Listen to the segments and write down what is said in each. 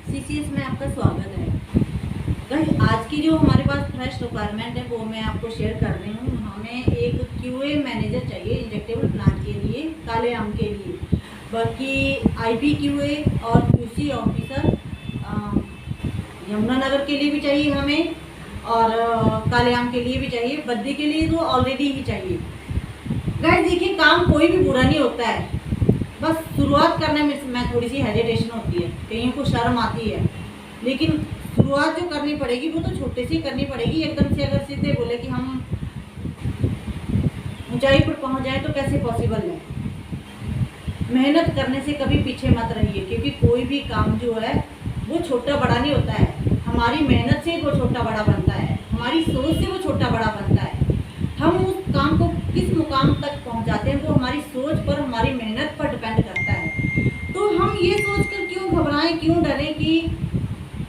CCS में आपका स्वागत है। गाइस, आज की जो हमारे पास फ्रेश रिक्वायरमेंट है वो मैं आपको शेयर कर रही हूँ। हमें एक क्यूए मैनेजर चाहिए इंजेक्टेबल प्लांट के लिए, काले आम के लिए। बाकी आईपी क्यूए और क्यूसी ऑफिसर यमुनानगर के लिए भी चाहिए हमें, और काले आम के लिए भी चाहिए। बद्दी के लिए तो ऑलरेडी ही चाहिए। गाइस देखिए, काम कोई भी बुरा नहीं होता है, बस शुरुआत करने में थोड़ी सी हेजिटेशन होती है, कहीं को शर्म आती है। लेकिन शुरुआत जो करनी पड़ेगी वो तो छोटे से करनी पड़ेगी। एकदम से अगर सीधे बोले कि हम ऊंचाई पर पहुंच जाए तो कैसे पॉसिबल है। मेहनत करने से कभी पीछे मत रहिए, क्योंकि कोई भी काम जो है वो छोटा बड़ा नहीं होता है। हमारी मेहनत से वो छोटा बड़ा बनता है, हमारी सोच से वो छोटा बड़ा बनता है। हम उस काम को किस मुकाम तक पहुंच जाते हैं वो हमारी सोच पर, हमारी मेहनत पर डिपेंड करता है। तो हम ये सोचकर क्यों घबराएं, क्यों डरें कि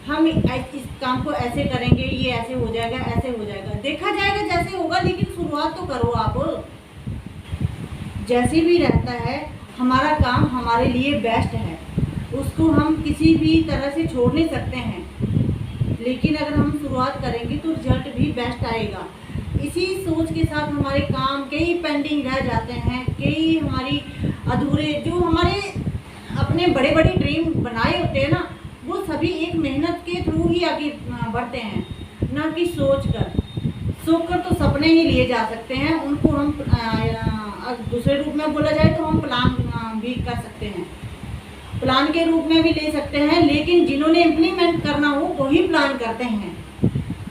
हम इस काम को ऐसे करेंगे, ये ऐसे हो जाएगा, ऐसे हो जाएगा। देखा जाएगा जैसे होगा, लेकिन शुरुआत तो करो आप। जैसे भी रहता है, हमारा काम हमारे लिए बेस्ट है, उसको हम किसी भी तरह से छोड़ नहीं सकते हैं। लेकिन अगर हम शुरुआत करेंगे तो रिजल्ट भी बेस्ट आएगा। इसी सोच के साथ हमारे काम कई पेंडिंग रह जाते हैं, कई हमारी अधूरे, जो हमारे अपने बड़े बड़े ड्रीम बनाए होते हैं ना, वो सभी एक मेहनत के थ्रू ही आगे बढ़ते हैं, ना कि सोचकर तो सपने ही लिए जा सकते हैं। उनको हम दूसरे रूप में बोला जाए तो हम प्लान भी कर सकते हैं, प्लान के रूप में भी ले सकते हैं। लेकिन जिन्होंने इम्प्लीमेंट करना हो वही प्लान करते हैं।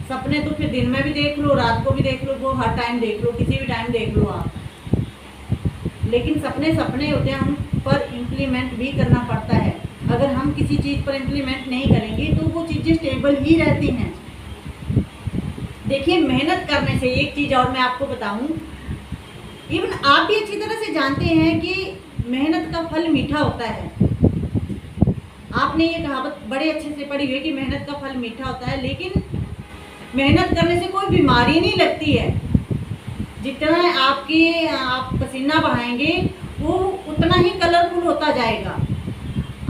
सपने तो फिर दिन में भी देख लो, रात को भी देख लो, वो हर टाइम देख लो, किसी भी टाइम देख लो आप। लेकिन सपने सपने होते हैं, उन पर इम्प्लीमेंट भी करना पड़ता है। अगर हम किसी चीज़ पर इम्प्लीमेंट नहीं करेंगे तो वो चीज़ें स्टेबल ही रहती हैं। देखिए, मेहनत करने से एक चीज़ और मैं आपको बताऊं, इवन आप भी अच्छी तरह से जानते हैं कि मेहनत का फल मीठा होता है। आपने ये कहावत बड़े अच्छे से पढ़ी हुई कि मेहनत का फल मीठा होता है। लेकिन मेहनत करने से कोई बीमारी नहीं लगती है। जितना आप पसीना बहाएंगे वो उतना ही कलरफुल होता जाएगा।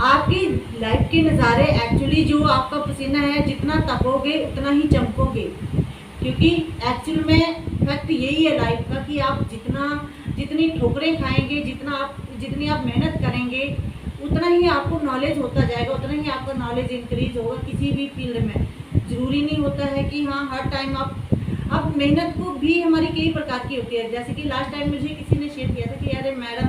आपकी लाइफ के नज़ारे एक्चुअली जो आपका पसीना है, जितना तपोगे उतना ही चमकोगे। क्योंकि एक्चुअल में फैक्ट यही है लाइफ का कि आप जितनी ठोकरें खाएंगे, जितनी आप मेहनत करेंगे, उतना ही आपको नॉलेज होता जाएगा, उतना ही आपका नॉलेज इंक्रीज होगा किसी भी फील्ड में। ज़रूरी नहीं होता है कि हाँ हर टाइम आप मेहनत को भी हमारी कई प्रकार की होती है। जैसे कि लास्ट टाइम मुझे किसी ने शेयर किया था कि अरे मैडम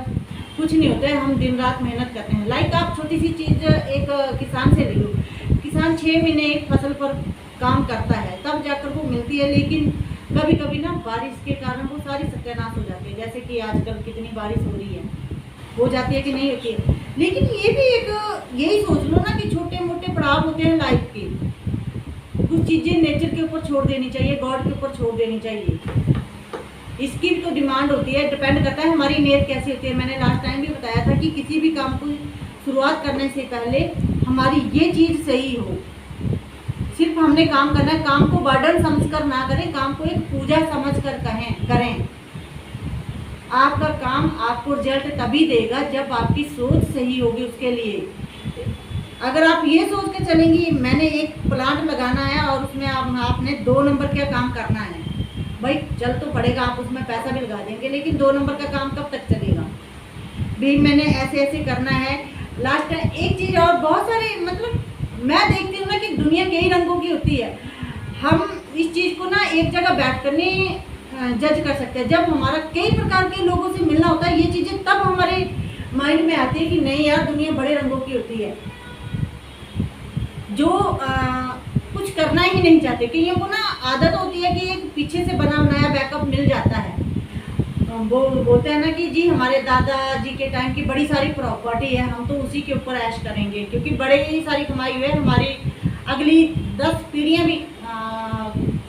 कुछ नहीं होता है, हम दिन रात मेहनत करते हैं। लाइक आप छोटी सी चीज़ एक किसान से ले लो। किसान 6 महीने एक फसल पर काम करता है, तब जाकर वो मिलती है। लेकिन कभी कभी ना बारिश के कारण वो सारी सत्यानाश हो जाती है। जैसे कि आजकल कितनी बारिश हो रही है, हो जाती है कि नहीं होती है। लेकिन ये भी एक यही सोच लो ना कि छोटे मोटे पड़ाव होते हैं लाइफ के। कुछ चीज़ें नेचर के ऊपर छोड़ देनी चाहिए, गॉड के ऊपर छोड़ देनी चाहिए। इसकी भी तो डिमांड होती है, डिपेंड करता है हमारी नीयत कैसी होती है। मैंने लास्ट टाइम भी बताया था कि किसी भी काम को शुरुआत करने से पहले हमारी ये चीज़ सही हो। सिर्फ हमने काम करना है, काम को बर्डन समझकर ना करें, काम को एक पूजा समझकर करें। आपका काम आपको रिजल्ट तभी देगा जब आपकी सोच सही होगी उसके लिए। अगर आप ये सोच के चलेंगी मैंने एक प्लांट लगाना है और उसमें आपने 2 नंबर का काम करना है, भाई चल तो पड़ेगा, आप उसमें पैसा भी लगा देंगे, लेकिन 2 नंबर का काम कब तक चलेगा। भी मैंने ऐसे ऐसे करना है। लास्ट टाइम एक चीज़ और, बहुत सारे मतलब मैं देखती हूँ ना कि दुनिया कई रंगों की होती है। हम इस चीज़ को ना एक जगह बैठ कर नहीं जज कर सकते। जब हमारा कई प्रकार के लोगों से मिलना होता है, ये चीज़ें तब हमारे माइंड में आती है कि नहीं यार, दुनिया बड़े रंगों की होती है। जो कुछ करना ही नहीं चाहते, कि ये को ना आदत होती है कि एक पीछे से बना बनाया बैकअप मिल जाता है। वो बोलते हैं ना कि जी हमारे दादाजी के टाइम की बड़ी सारी प्रॉपर्टी है, हम तो उसी के ऊपर ऐश करेंगे, क्योंकि बड़े ही सारी कमाई हुई है। हमारी अगली 10 पीढ़ियाँ भी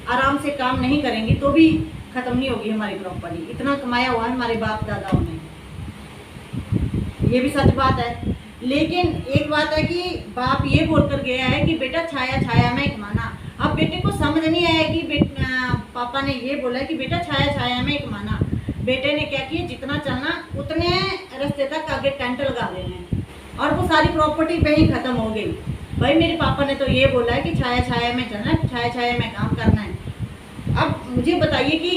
आराम से काम नहीं करेंगी तो भी ख़त्म नहीं होगी हमारी प्रॉपर्टी। इतना कमाया हुआ है हमारे बाप दादाओं ने, ये भी सच बात है। लेकिन एक बात है कि बाप ये बोलकर गया है कि बेटा छाया छाया में कमाना। अब बेटे को समझ नहीं आया कि पापा ने ये बोला कि बेटा छाया छाया में कमाना। बेटे ने क्या किया, जितना चलना उतने रास्ते तक आगे टेंट लगा देने, और वो सारी प्रॉपर्टी पे ही ख़त्म हो गई। भाई मेरे पापा ने तो ये बोला है कि छाया छाया में चलना है, छाया छाया में काम करना है। अब मुझे बताइए कि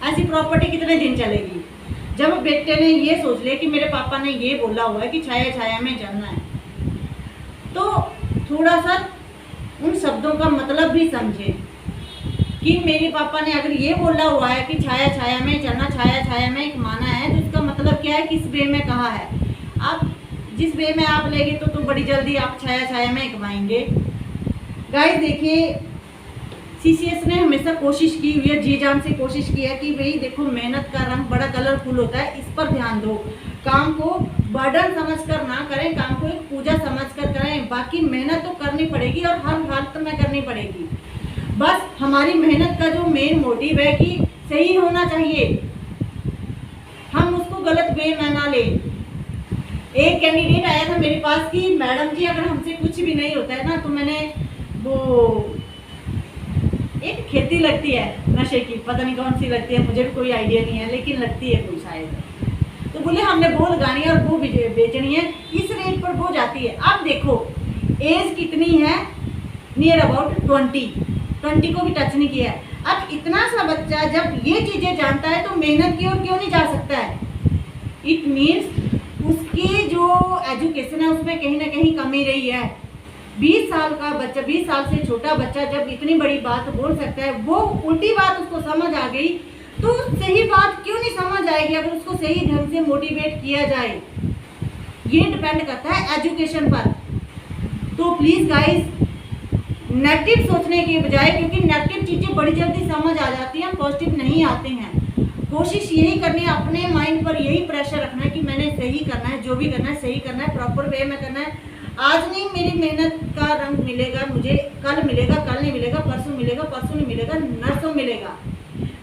ऐसी प्रॉपर्टी कितने दिन चलेगी? जब बेटे ने ये सोच लिया कि मेरे पापा ने ये बोला हुआ है कि छाया छाया में चलना है, तो थोड़ा सा उन शब्दों का मतलब भी समझे कि मेरे पापा ने अगर ये बोला हुआ है कि छाया छाया में चलना, छाया छाया में कमाना है, तो इसका मतलब क्या है, किस वे में कहा है। आप जिस वे में आप लेंगे तो बड़ी जल्दी आप छाया छाया में कमाएंगे। गाइस देखिए, सीसीएस ने हमेशा कोशिश की हुई है, जी जान से कोशिश की है कि भाई देखो मेहनत का रंग बड़ा कलरफुल होता है, इस पर ध्यान दो। काम को बर्डन समझकर ना करें, काम को एक पूजा समझकर करें। बाकी मेहनत तो करनी पड़ेगी और हर हालत में करनी पड़ेगी। बस हमारी मेहनत का जो मेन मोटिव है कि सही होना चाहिए, हम उसको गलत वे में ना लें। एक कैंडिडेट आया था मेरे पास कि मैडम जी अगर हमसे कुछ भी नहीं होता है ना, तो मैंने वो एक खेती लगती है नशे की, पता नहीं कौन सी लगती है, मुझे भी कोई आइडिया नहीं है, लेकिन लगती है कोई शायद। तो बोले हमने वो लगानी है और वो बेचनी है, इस रेट पर वो जाती है। अब देखो एज कितनी है, नियर अबाउट 20 को भी टच नहीं किया है। अब इतना सा बच्चा जब ये चीज़ें जानता है तो मेहनत की ओर क्यों नहीं जा सकता है? इट मीन्स उसकी जो एजुकेशन है उसमें कहीं ना कहीं कमी रही है। 20 साल का बच्चा, 20 साल से छोटा बच्चा जब इतनी बड़ी बात बोल सकता है, वो उल्टी बात उसको समझ आ गई, तो सही बात क्यों नहीं समझ आएगी अगर उसको सही ढंग से मोटिवेट किया जाए। ये डिपेंड करता है एजुकेशन पर। तो प्लीज़ गाइस, नेगेटिव सोचने के बजाय, क्योंकि नेगेटिव चीज़ें बड़ी जल्दी समझ आ जाती हैं, पॉजिटिव नहीं आते हैं। कोशिश यही करनी है, अपने माइंड पर यही प्रेशर रखना है कि मैंने सही करना है, जो भी करना है सही करना है, प्रॉपर वे में करना है। आज नहीं मेरी मेहनत का रंग मिलेगा मुझे, कल मिलेगा, कल नहीं मिलेगा, परसों मिलेगा, परसों नहीं मिलेगा, नरसों मिलेगा।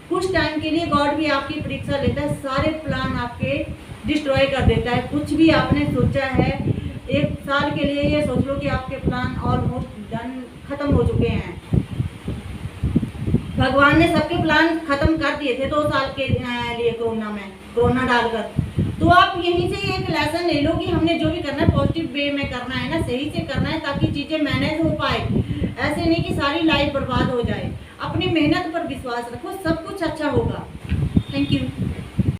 कुछ टाइम के लिए गॉड भी आपकी परीक्षा लेता है, सारे प्लान आपके डिस्ट्रॉय कर देता है। कुछ भी आपने सोचा है 1 साल के लिए, ये सोच लो कि आपके प्लान ऑलमोस्ट डन, खत्म हो चुके हैं। भगवान ने सबके प्लान खत्म कर दिए थे 2 साल के लिए कोरोना डालकर। तो आप यहीं से एक लेसन ले लो कि हमने जो भी करना है पॉजिटिव वे में करना है ना, सही से करना है, ताकि चीज़ें मैनेज हो पाए। ऐसे नहीं कि सारी लाइफ बर्बाद हो जाए। अपनी मेहनत पर विश्वास रखो, सब कुछ अच्छा होगा। Thank you.